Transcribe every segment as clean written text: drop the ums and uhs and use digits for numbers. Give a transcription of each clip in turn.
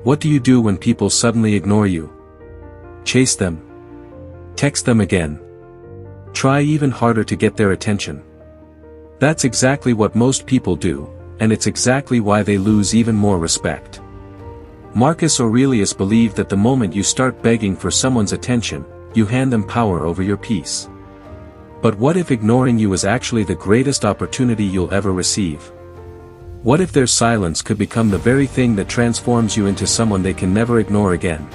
What do you do when people suddenly ignore you? Chase them. Text them again. Try even harder to get their attention. That's exactly what most people do, and it's exactly why they lose even more respect. Marcus Aurelius believed that the moment you start begging for someone's attention, you hand them power over your peace. But what if ignoring you is actually the greatest opportunity you'll ever receive? What if their silence could become the very thing that transforms you into someone they can never ignore again?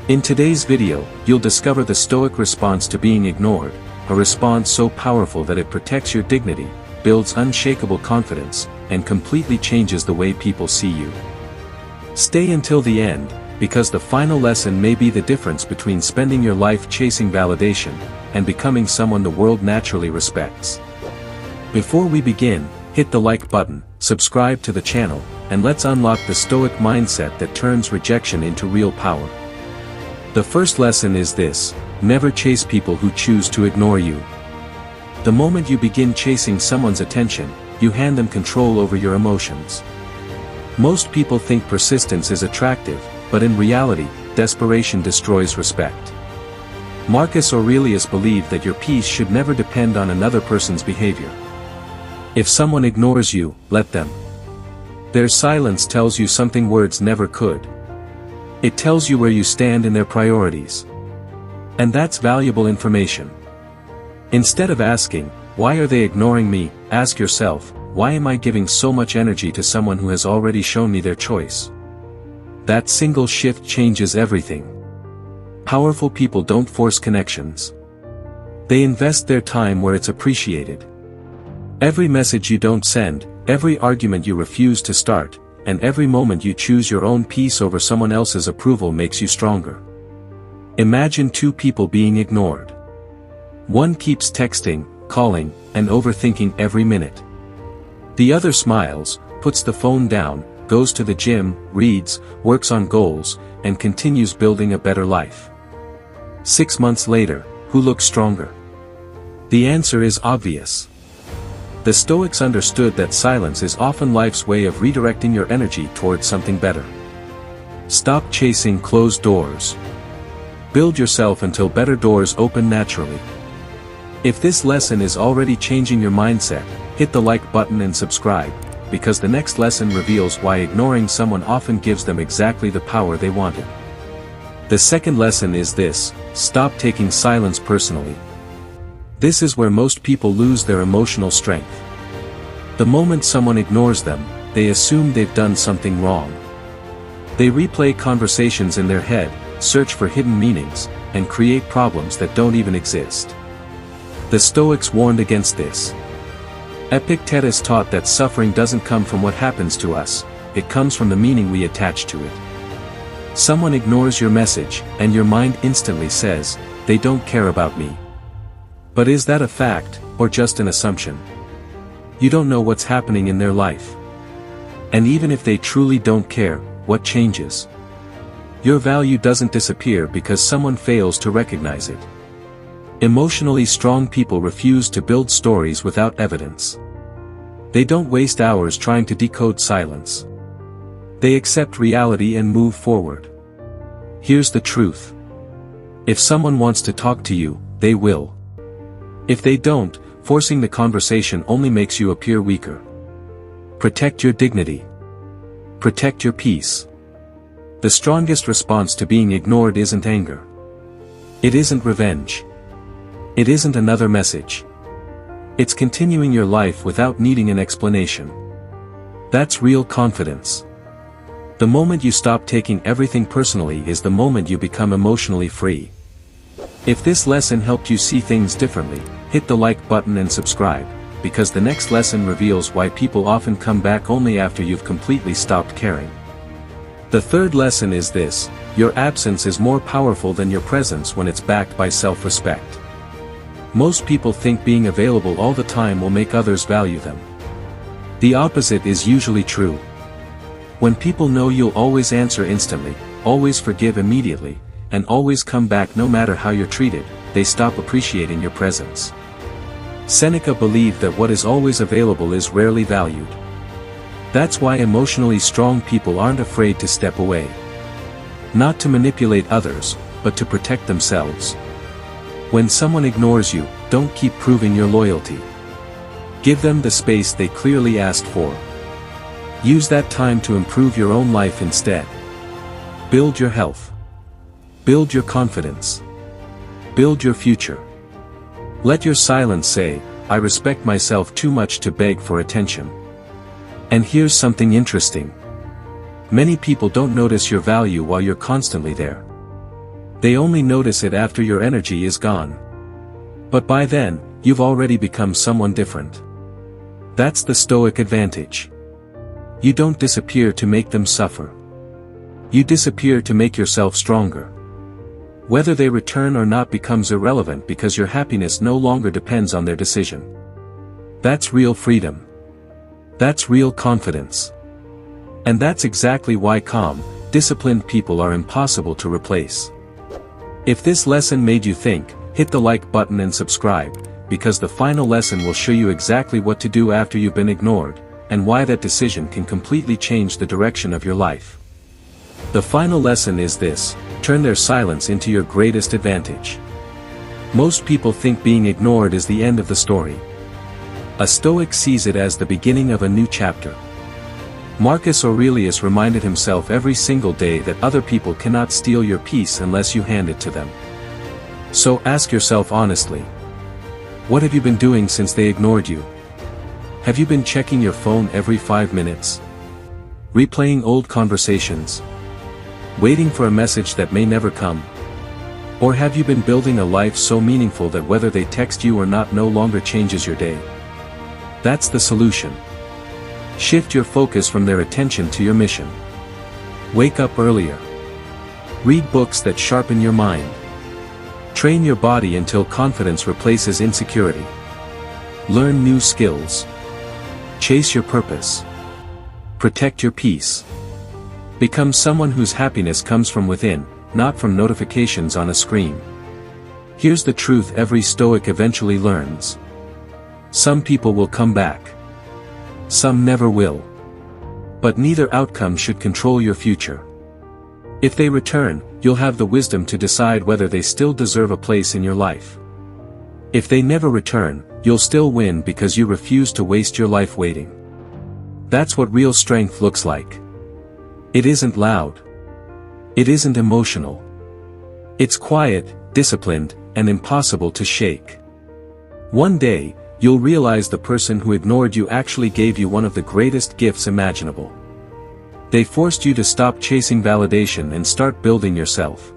In today's video, you'll discover the Stoic response to being ignored, a response so powerful that it protects your dignity, builds unshakable confidence, and completely changes the way people see you. Stay until the end, because the final lesson may be the difference between spending your life chasing validation, and becoming someone the world naturally respects. Before we begin, hit the like button, subscribe to the channel, and let's unlock the Stoic mindset that turns rejection into real power. The first lesson is this: never chase people who choose to ignore you. The moment you begin chasing someone's attention, you hand them control over your emotions. Most people think persistence is attractive, but in reality, desperation destroys respect. Marcus Aurelius believed that your peace should never depend on another person's behavior. If someone ignores you, let them. Their silence tells you something words never could. It tells you where you stand in their priorities. And that's valuable information. Instead of asking, "Why are they ignoring me?" ask yourself, "Why am I giving so much energy to someone who has already shown me their choice?" That single shift changes everything. Powerful people don't force connections. They invest their time where it's appreciated. Every message you don't send, every argument you refuse to start, and every moment you choose your own peace over someone else's approval makes you stronger. Imagine two people being ignored. One keeps texting, calling, and overthinking every minute. The other smiles, puts the phone down, goes to the gym, reads, works on goals, and continues building a better life. 6 months later, who looks stronger? The answer is obvious. The Stoics understood that silence is often life's way of redirecting your energy towards something better. Stop chasing closed doors. Build yourself until better doors open naturally. If this lesson is already changing your mindset, hit the like button and subscribe, because the next lesson reveals why ignoring someone often gives them exactly the power they wanted. The second lesson is this: stop taking silence personally. This is where most people lose their emotional strength. The moment someone ignores them, they assume they've done something wrong. They replay conversations in their head, search for hidden meanings, and create problems that don't even exist. The Stoics warned against this. Epictetus taught that suffering doesn't come from what happens to us, it comes from the meaning we attach to it. Someone ignores your message, and your mind instantly says, "They don't care about me." But is that a fact, or just an assumption? You don't know what's happening in their life. And even if they truly don't care, what changes? Your value doesn't disappear because someone fails to recognize it. Emotionally strong people refuse to build stories without evidence. They don't waste hours trying to decode silence. They accept reality and move forward. Here's the truth. If someone wants to talk to you, they will. If they don't, forcing the conversation only makes you appear weaker. Protect your dignity. Protect your peace. The strongest response to being ignored isn't anger. It isn't revenge. It isn't another message. It's continuing your life without needing an explanation. That's real confidence. The moment you stop taking everything personally is the moment you become emotionally free. If this lesson helped you see things differently, hit the like button and subscribe, because the next lesson reveals why people often come back only after you've completely stopped caring. The third lesson is this: your absence is more powerful than your presence when it's backed by self-respect. Most people think being available all the time will make others value them. The opposite is usually true. When people know you'll always answer instantly, always forgive immediately, and always come back no matter how you're treated, they stop appreciating your presence. Seneca believed that what is always available is rarely valued. That's why emotionally strong people aren't afraid to step away. Not to manipulate others, but to protect themselves. When someone ignores you, don't keep proving your loyalty. Give them the space they clearly asked for. Use that time to improve your own life instead. Build your health. Build your confidence. Build your future. Let your silence say, I respect myself too much to beg for attention. And here's something interesting. Many people don't notice your value while you're constantly there. They only notice it after your energy is gone. But by then, you've already become someone different. That's the Stoic advantage. You don't disappear to make them suffer. You disappear to make yourself stronger. Whether they return or not becomes irrelevant because your happiness no longer depends on their decision. That's real freedom. That's real confidence. And that's exactly why calm, disciplined people are impossible to replace. If this lesson made you think, hit the like button and subscribe, because the final lesson will show you exactly what to do after you've been ignored, and why that decision can completely change the direction of your life. The final lesson is this: turn their silence into your greatest advantage. Most people think being ignored is the end of the story. A Stoic sees it as the beginning of a new chapter. Marcus Aurelius reminded himself every single day that other people cannot steal your peace unless you hand it to them. So ask yourself honestly. What have you been doing since they ignored you? Have you been checking your phone every 5 minutes? Replaying old conversations? Waiting for a message that may never come? Or have you been building a life so meaningful that whether they text you or not no longer changes your day? That's the solution. Shift your focus from their attention to your mission. Wake up earlier. Read books that sharpen your mind. Train your body until confidence replaces insecurity. Learn new skills. Chase your purpose. Protect your peace. Become someone whose happiness comes from within, not from notifications on a screen. Here's the truth every Stoic eventually learns. Some people will come back. Some never will. But neither outcome should control your future. If they return, you'll have the wisdom to decide whether they still deserve a place in your life. If they never return, you'll still win because you refuse to waste your life waiting. That's what real strength looks like. It isn't loud. It isn't emotional. It's quiet, disciplined, and impossible to shake. One day, you'll realize the person who ignored you actually gave you one of the greatest gifts imaginable. They forced you to stop chasing validation and start building yourself.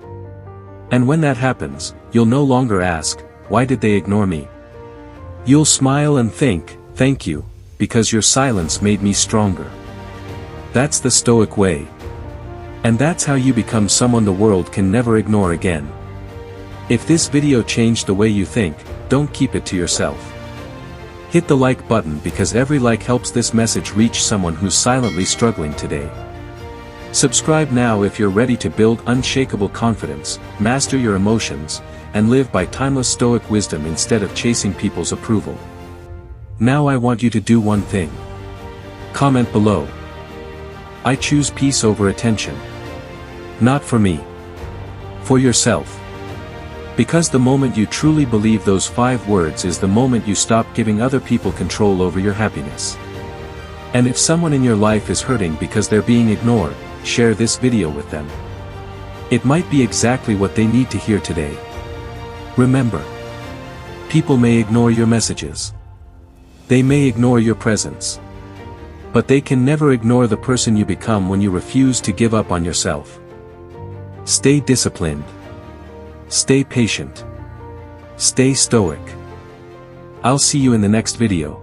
And when that happens, you'll no longer ask, why did they ignore me? You'll smile and think, thank you, because your silence made me stronger. That's the Stoic way. And that's how you become someone the world can never ignore again. If this video changed the way you think, don't keep it to yourself. Hit the like button because every like helps this message reach someone who's silently struggling today. Subscribe now if you're ready to build unshakable confidence, master your emotions, and live by timeless Stoic wisdom instead of chasing people's approval. Now I want you to do one thing. Comment below. I choose peace over attention. Not for me. For yourself. Because the moment you truly believe those 5 words is the moment you stop giving other people control over your happiness. And if someone in your life is hurting because they're being ignored, share this video with them. It might be exactly what they need to hear today. Remember, people may ignore your messages. They may ignore your presence. But they can never ignore the person you become when you refuse to give up on yourself. Stay disciplined. Stay patient. Stay stoic. I'll see you in the next video.